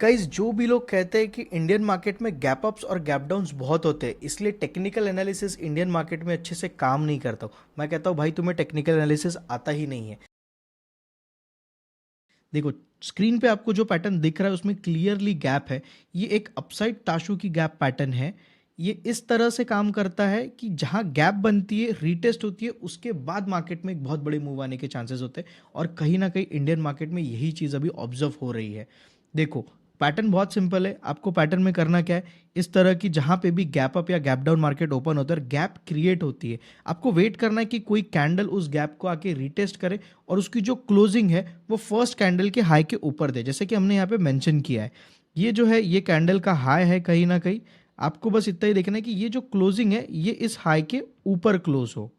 Guys, जो भी लोग कहते हैं कि इंडियन मार्केट में गैप अप्स और गैप डाउन्स बहुत होते हैं, इसलिए टेक्निकल एनालिसिस इंडियन मार्केट में अच्छे से काम नहीं करता हूँ। मैं कहता हूँ भाई, तुम्हें टेक्निकल एनालिसिस आता ही नहीं है। देखो, स्क्रीन पे आपको जो पैटर्न दिख रहा है उसमें क्लियरली गैप है। ये एक अपसाइड ताशू की गैप पैटर्न है। ये इस तरह से काम करता है कि जहां गैप बनती है, रीटेस्ट होती है, उसके बाद मार्केट में एक बहुत बड़े मूव आने के चांसेस होते हैं। और कहीं ना कहीं इंडियन मार्केट में यही चीज़ अभी ऑब्जर्व हो रही है। देखो, पैटर्न बहुत सिंपल है। आपको पैटर्न में करना क्या है, इस तरह की जहां पे भी गैप अप या गैप डाउन मार्केट ओपन होता है, गैप क्रिएट होती है, आपको वेट करना है कि कोई कैंडल उस गैप को आके रीटेस्ट करे और उसकी जो क्लोजिंग है वो फर्स्ट कैंडल के हाई के ऊपर दे। जैसे कि हमने यहाँ पे मेंशन किया है, ये जो है ये कैंडल का हाई है। कहीं ना कहीं आपको बस इतना ही देखना है कि ये जो क्लोजिंग है ये इस हाई के ऊपर क्लोज हो।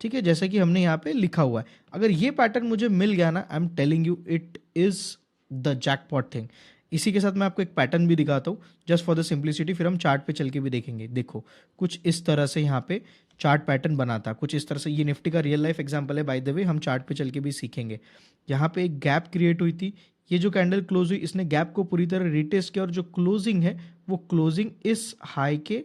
ठीक है, जैसे कि हमने यहाँ पे लिखा हुआ है। अगर ये पैटर्न मुझे मिल गया ना, I am telling you, it is the jackpot thing. इसी के साथ मैं आपको एक पैटर्न भी दिखाता हूँ जस्ट फॉर द सिंप्लिसिटी, फिर हम चार्ट पे चल के भी देखेंगे। देखो, कुछ इस तरह से यहाँ पे चार्ट पैटर्न बनाता, कुछ इस तरह से। ये निफ्टी का रियल लाइफ एग्जांपल है बाय द वे, हम चार्ट पे चल के भी सीखेंगे। यहाँ पे एक गैप क्रिएट हुई थी, ये जो कैंडल क्लोज हुई इसने गैप को पूरी तरह रिटेस्ट किया और जो क्लोजिंग है वो क्लोजिंग इस हाई के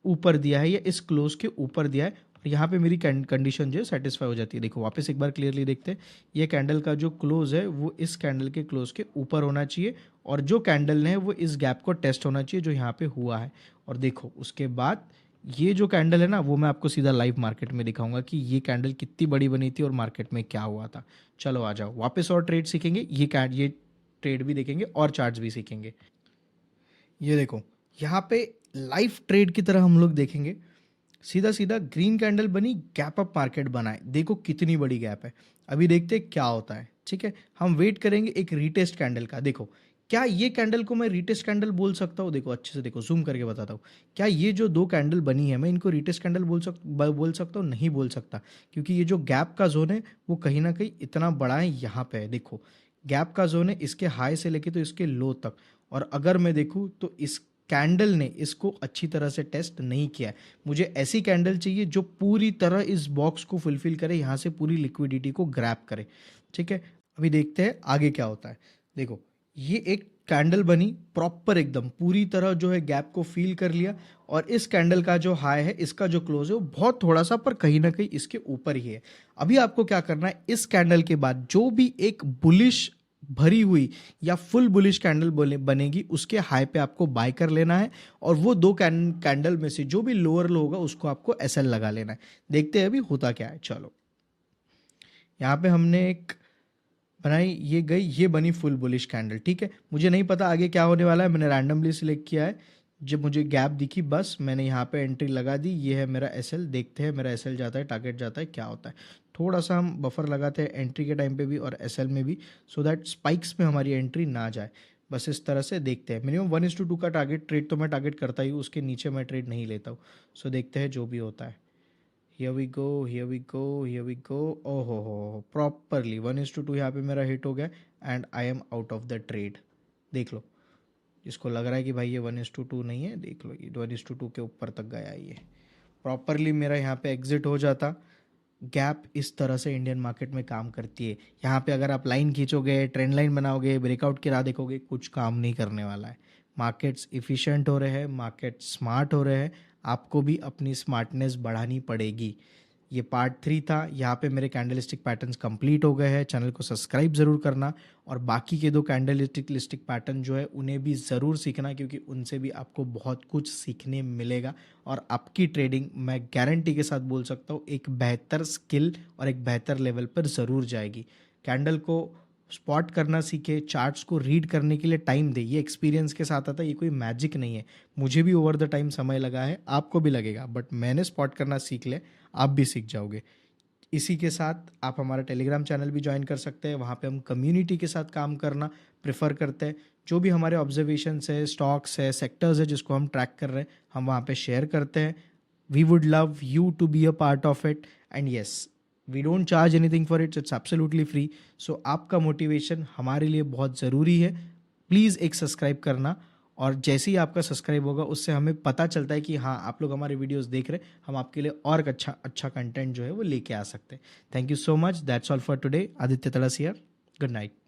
ऊपर दिया है या इस क्लोज के ऊपर दिया है। और यहाँ पे मेरी कंडीशन जो है सेटिस्फाई हो जाती है। देखो, वापस एक बार क्लियरली देखते हैं। ये कैंडल का जो क्लोज है वो इस कैंडल के क्लोज के ऊपर होना चाहिए और जो कैंडल है वो इस गैप को टेस्ट होना चाहिए जो यहाँ पे हुआ है। और देखो, उसके बाद ये जो कैंडल है ना, वो मैं आपको सीधा लाइव मार्केट में दिखाऊंगा कि ये कैंडल कितनी बड़ी बनी थी और मार्केट में क्या हुआ था। चलो आ जाओ, वापस और ट्रेड सीखेंगे। ये ट्रेड भी देखेंगे और चार्ट्स भी सीखेंगे। ये देखो, यहाँ पे लाइव ट्रेड की तरह हम लोग देखेंगे। सीधा सीधा ग्रीन कैंडल बनी, गैप अप मार्केट बनाए। देखो कितनी बड़ी गैप है। अभी देखते हैं क्या होता है। ठीक है, हम वेट करेंगे एक रीटेस्ट कैंडल का। देखो, क्या ये कैंडल को मैं रीटेस्ट कैंडल बोल सकता हूँ? देखो अच्छे से देखो, जूम करके बताता हूँ। क्या ये जो दो कैंडल बनी है, मैं इनको रीटेस्ट कैंडल बोल सकता हूँ? नहीं बोल सकता, क्योंकि ये जो गैप का जोन है वो कहीं ना कहीं इतना बड़ा है। यहाँ पे है, देखो, गैप का जोन है इसके हाई से लेके तो इसके लो तक। और अगर मैं देखूँ तो इस कैंडल ने इसको अच्छी तरह से टेस्ट नहीं किया है। मुझे ऐसी कैंडल चाहिए जो पूरी तरह इस बॉक्स को फुलफिल करे, यहाँ से पूरी लिक्विडिटी को ग्रैब करे। ठीक है, अभी देखते हैं आगे क्या होता है। देखो, ये एक कैंडल बनी प्रॉपर एकदम पूरी तरह जो है गैप को फील कर लिया और इस कैंडल का जो हाई है, इसका जो क्लोज है वो बहुत थोड़ा सा पर कहीं ना कहीं इसके ऊपर ही है। अभी आपको क्या करना है, इस कैंडल के बाद जो भी एक बुलिश भरी हुई या फुल बुलिश कैंडल बनेगी उसके हाई पे आपको बाय कर लेना है और वो दो कैंडल में से जो भी लोअर लो होगा उसको आपको एसएल लगा लेना है। देखते हैं अभी होता क्या है। चलो, यहाँ पे हमने एक बनाई, ये गई, ये बनी फुल बुलिश कैंडल। ठीक है, मुझे नहीं पता आगे क्या होने वाला है, मैंने रैंडमली सिलेक्ट किया है। जब मुझे गैप दिखी बस मैंने यहाँ पे एंट्री लगा दी। ये है मेरा एसएल, देखते हैं मेरा एसएल जाता है, टारगेट जाता है, क्या होता है। थोड़ा सा हम बफर लगाते हैं एंट्री के टाइम पे भी और एसएल में भी, सो दैट स्पाइक्स में हमारी एंट्री ना जाए। बस इस तरह से देखते हैं। मिनिमम 1:2 का टारगेट ट्रेड तो मैं टारगेट करता ही हूँ, उसके नीचे मैं ट्रेड नहीं लेता हूँ। सो देखते हैं जो भी होता है। Here we go, here we go, here we go. ओहो हो, प्रॉपरली 1:2 यहाँ पे मेरा हिट हो गया and I am out of the trade. देख लो, जिसको लग रहा है कि भाई ये 1:2 नहीं है, देख लो ये 1:2 के ऊपर तक गया है। ये प्रॉपरली मेरा यहाँ पे एग्जिट हो जाता। गैप इस तरह से इंडियन मार्केट में काम करती है। यहाँ पे अगर आप लाइन खींचोगे, ट्रेंड लाइन बनाओगे, ब्रेकआउट की राह देखोगे, कुछ काम नहीं करने वाला है। मार्केट्स इफ़िशिएंट हो रहे हैं, मार्केट स्मार्ट हो रहे हैं। आपको भी अपनी स्मार्टनेस बढ़ानी पड़ेगी। ये पार्ट 3 था। यहाँ पे मेरे कैंडलस्टिक पैटर्न्स कंप्लीट हो गए हैं। चैनल को सब्सक्राइब ज़रूर करना और बाकी के दो कैंडलस्टिक पैटर्न जो है उन्हें भी ज़रूर सीखना, क्योंकि उनसे भी आपको बहुत कुछ सीखने मिलेगा और आपकी ट्रेडिंग, मैं गारंटी के साथ बोल सकता हूँ, एक बेहतर स्किल और एक बेहतर लेवल पर ज़रूर जाएगी। कैंडल को स्पॉट करना सीखे, चार्ट्स को रीड करने के लिए टाइम दे। ये एक्सपीरियंस के साथ आता है, ये कोई मैजिक नहीं है। मुझे भी ओवर द टाइम समय लगा है, आपको भी लगेगा, बट मैंने स्पॉट करना सीख ले, आप भी सीख जाओगे। इसी के साथ आप हमारा टेलीग्राम चैनल भी ज्वाइन कर सकते हैं। वहाँ पे हम कम्युनिटी के साथ काम करना प्रेफर करते हैं। जो भी हमारे ऑब्जर्वेशंस है, स्टॉक्स है, सेक्टर्स है जिसको हम ट्रैक कर रहे हैं, हम वहाँ पे शेयर करते हैं। We would love you to be a part of it and yes, we don't charge anything for it's absolutely free. So आपका मोटिवेशन हमारे लिए बहुत ज़रूरी है। प्लीज़ एक सब्सक्राइब करना, और जैसे ही आपका सब्सक्राइब होगा उससे हमें पता चलता है कि हाँ, आप लोग हमारे वीडियोस देख रहे हैं, हम आपके लिए और अच्छा अच्छा कंटेंट जो है वो लेके आ सकते हैं। Thank you so much, that's all for today. Aditya Talsiya, good night.